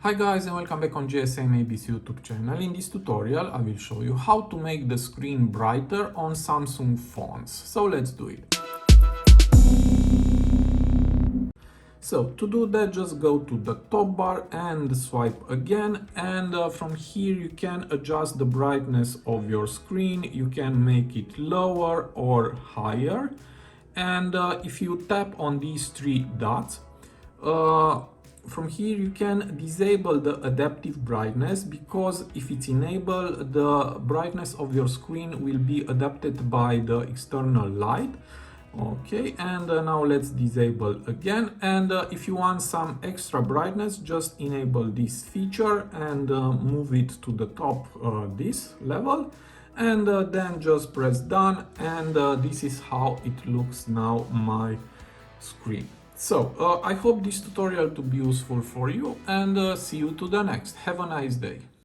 Hi guys and welcome back on GSM ABC YouTube channel. In this tutorial I will show you how to make the screen brighter on Samsung phones. So let's do it. So to do that, just go to the top bar and swipe again, and from here you can adjust the brightness of your screen. You can make it lower or higher, and if you tap on these three dots, from here you can disable the adaptive brightness, because if it's enabled, the brightness of your screen will be adapted by the external light. Okay, and now let's disable again, and if you want some extra brightness, just enable this feature and move it to the top, this level, and then just press done, and this is how it looks now, my screen. So I hope this tutorial to be useful for you, and see you to the next. Have a nice day.